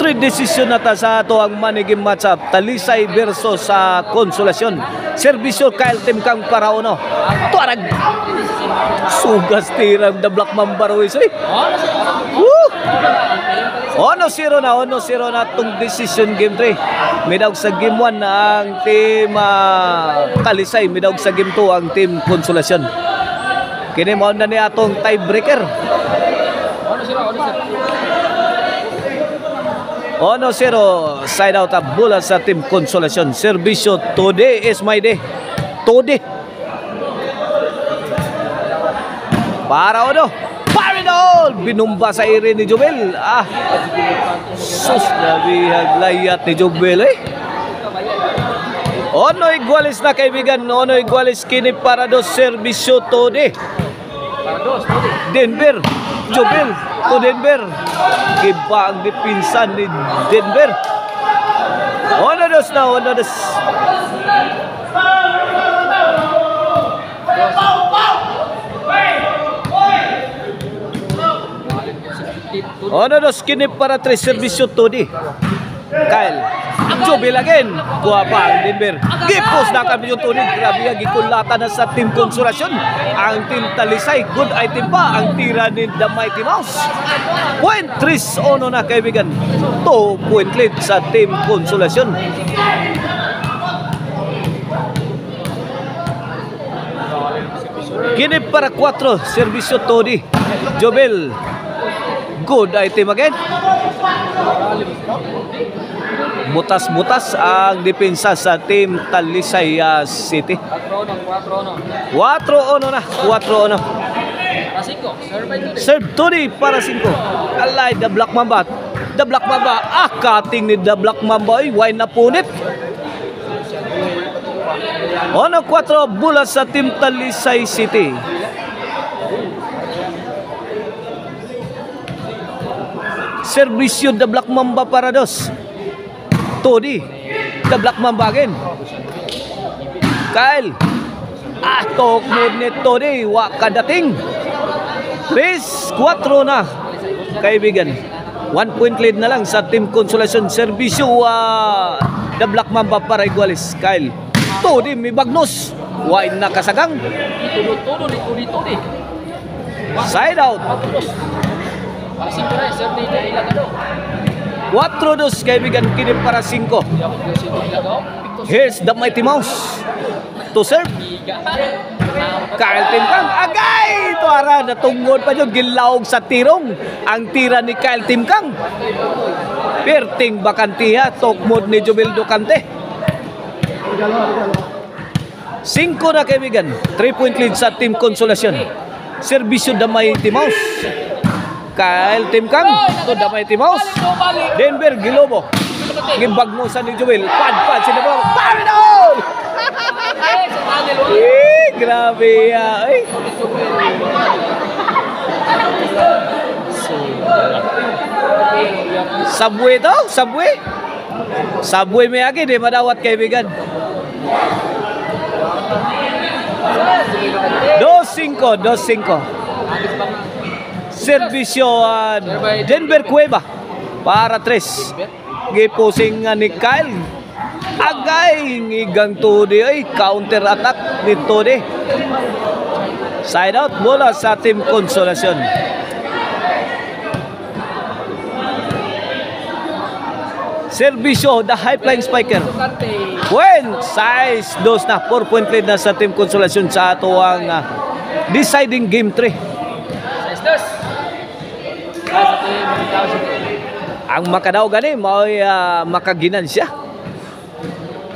3 desisyon na ta sa ato ang maniging matchup. Talisay versus sa Consolacion. Serbisyo Kyle Timkang para uno. Tuarag. Sugas tirang the Black Mamba Ruiz. Woo! 1-0 na itong decision game 3. Midawg sa game 1 ang team Talisay. Midawg sa game 2 ang team Consolacion. Kini mo na ni atong tiebreaker. 1-0 side out bola sa team Consolacion. Serbisyo, today is my day. Today. Para uno. Parinol! Binumba sa iri ni Jubel. Sus, nabihag layat ni Jubel Ono igualis na kaibigan. Ono igualis kini para dos serbisyo today. Denver. Jubel to Denver. Giba ang dipinsan ni Denver. Ono dos na. Ono dos kini para 3 serbisyo today. Kyle Jubel again. Kuha pa ang Denver. Gipos na kami yung tunig. Grabe ang gikulata na sa team Consolacion. Ang team Talisay. Good item pa ang tira ni The Mighty Mouse. Point 3-1 na kaibigan. 2 point lead sa team Consolacion. Kini para 4 serbisyo Todi. Jubel. Good item again. Butas-butas ang depensa sa team Talisay City. 4-1 na. 4-1. Serve Todi para 5. Alay, the Black Mamba. The Black Mamba. Cutting ni the Black Mamba. Wine na punit. 1-4 bola sa team Talisay City. Serbisyo the Black Mamba para dos. Todi. The Black Mamba again. Kyle. Tok mood ni Todi. Wakadating. 3-4 na. Kaibigan. 1 point lead na lang sa team Consolacion. Serbisyo the Black Mamba para igualis. Kyle. Todi may bagnos. Wine na kasagang. Side out. 4-2 kaibigan kini para 5. Here's the Mighty Mouse to serve. Kyle Timkang agay tuara natungod pa yun gilawog sa tirong ang tira ni Kyle Timkang. Perting bakantiha tokmod ni Jubel Ducante. 5 na kaibigan. 3 point lead sa team Consolacion. Serbisyo the Mighty Mouse. Kyle Timkang to the Mighty Mouse. Denver Gilobo. Gibagnosan ni Jubel. Pad si Denver. Parinol! Grabe ay. Subway to? Subway may agi di madawat kaibigan. 2-5. Serbisyo Denver Cueva para 3. Gipusing ni Kyle. Agay ngigang Todi ay counter attack ni Todi. Side out bola sa team Consolacion. Serbisyo the high flying spiker. When size 2 na 4 point lead na sa team Consolacion sa ato ang deciding game 3. Ang makadaw gani mao'y makaginan siya.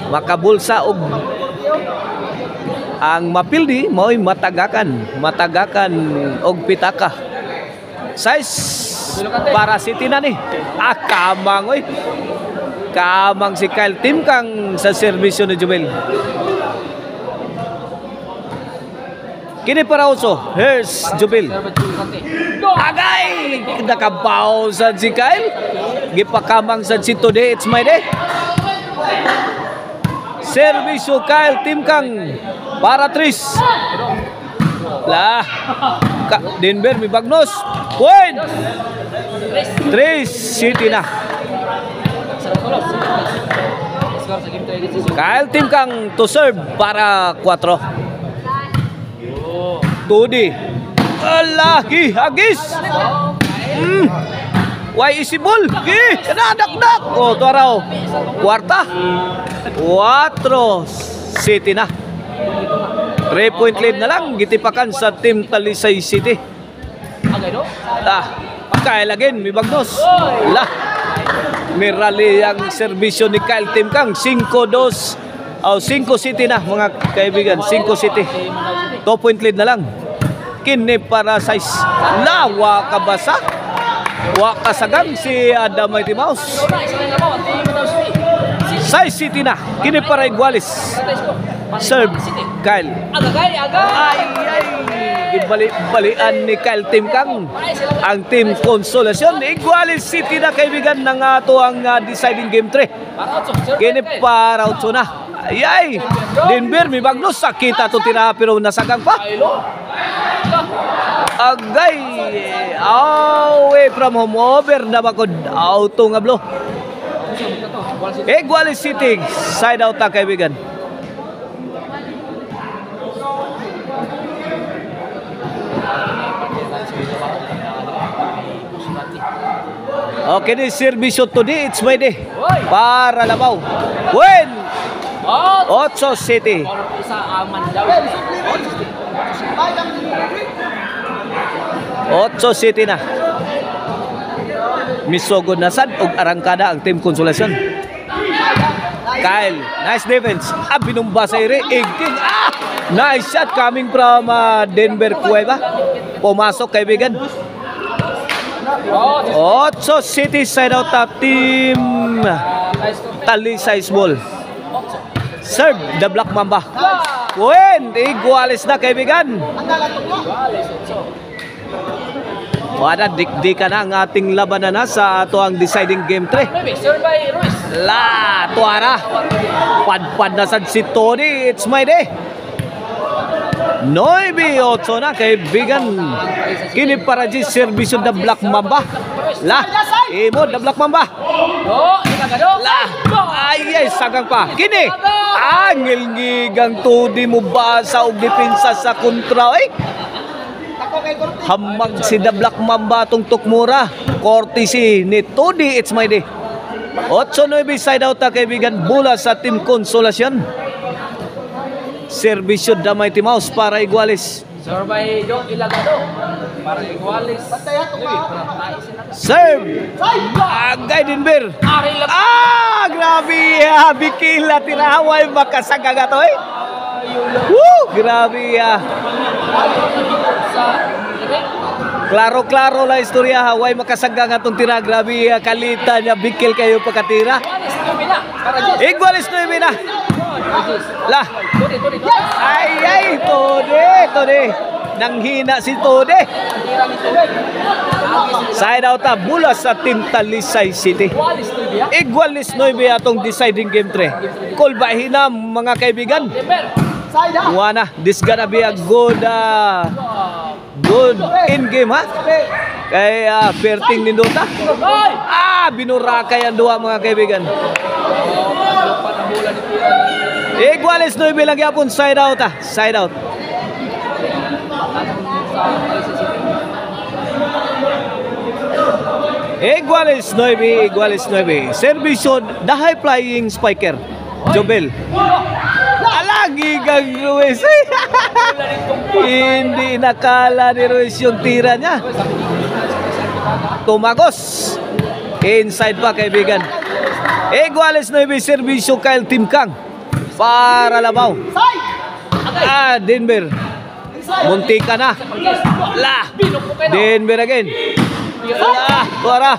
Makabulsa og ang mapildi mao'y matagakan og pitaka. Size para City na ni. Kamang oy. Kamang si Kyle Timkang sa serbisyo ni Jubel. Kini para uso. Here's Jubel. Agay! Nakabaw sa si Kyle. Gipakamang sa si Today. It's my day. Serbisyo Kyle Timkang para 3. Denver may bagnos. Point. 3 City na. Kyle Tim Kang to serve para 4. Tudi. Lagi hagis. Why isibol? Gi, nadakdak. Oh, tuaraw. Kwarta. 4 City na. 3-point lead na lang gitipakan sa Team Talisay City. Kyle again, may bagnos. May rally ang serbisyo ni Kyle Tim Kang. 5-2. 5 City na mga kaibigan. 5 City. 2-point lead na lang. Kini para size. Lawa kabasa. Wakasagang si Adam Mighty Mouse. Size City na. Kini para Iguales. Serve Kyle. Gibali-balian ni Kyle Tim Kang ang Team Consolacion. Iguales City na kaibigan ng ato ang deciding game 3. Kini para 8 na. Ayay! Denver, may bagnos. Sakita ito tira pero nasagang pa. Agay! Away from home. Over na bakod. Auto nga blow. Iguales City. Side out na kaibigan. Okay, this serbisyo today. It's my day. Para Labaw. Win! 8 City. 8 City na. Misogod na sad og arangkada ang Team Consolacion. Kyle, nice defense. Binumba sa ire. Igking. Nice shot coming from Denver Cueva. Pumasok kaibigan. 8 City side out of Team Talisay Ball. Serve the Black Mamba. Win! Iguales na kaibigan. Wala, dikdika na ang ating labanan na sa ato ang deciding game 3. Tuara. Padpad na sad si Tony. It's my day. 9-8 na kaibigan. Kini para di serbisyo the Black Mamba. Imo the Black Mamba. Ay, sagang pa. Kini. Ngilngigang tudi mo ba sa og depensa sa kontra. Hamag si the Black Mamba tong tukmura. Courtesy ni Tudi. It's my day. 8-9 side out na kaibigan. Bula sa Team Consolacion. Serbisyo the Mighty Mouse para Iguales. Survey John Ilagado para Iguales. Serve. Agay Denver. Grabe. Bikila tinaway makasagaga to eh. Grabe. Klaro-klaro la istorya. Way makasagang atong tira. Grabe. Kalita niya. Bikil kayo pagkatira. Iguales 9 na. Tode. Nanghina si Tode. Side out bula sa Team Talisay City. Iguales 9 atong deciding game 3. Kulbahinam mga kaibigan. Wana, this gonna be a good in game ha. Kay perting nindota. Binurakay ang duwa mga kaibigan. Iguales 9 lang yapon side out Side out. Iguales 9. Servisyo the high flying spiker. Jobel. Alagi kang Ruiz. Hindi nakala ni Ruiz yung tira niya. Tumagos. Inside pa kaibigan. Iguales 9 serbisyo Kyle Tim Kang para Labaw. Denver. Muntika na. Denver again. Tuara.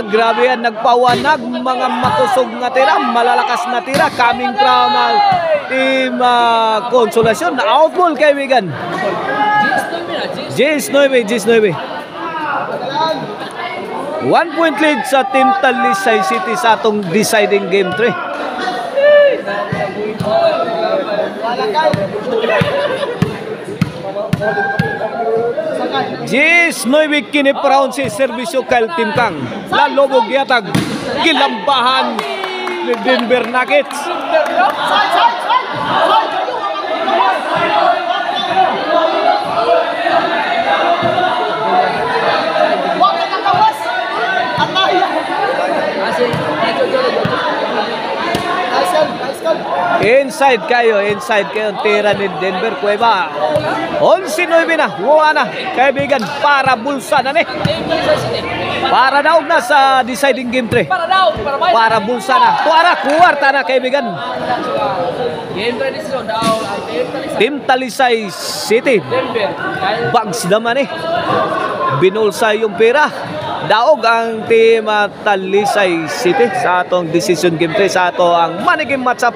Grabe yan. Nagpawanag mga makusog na tira. Malalakas na tira. Coming from Team Consolacion. Outball kaibigan. Gs 9. 1 point lead sa Team Talisay City sa atong deciding game 3. 9 kini paraon si serbisyo Kyle Timkang. Lalobog yatag gilambahan ni Denver Nuggets. Inside kayo tira ni Denver Cueva. 11-9 na, huwa na kaibigan, para bulsa na ni. Para daog na sa deciding game 3. Para bulsa na. Tuara, kuwarta na kaibigan. Game 3 decision daw. Team Talisay City. Bags naman eh. Binulsa yung pera. Daog ang team Talisay City sa atong decision game 3 sa ato ang money game matchup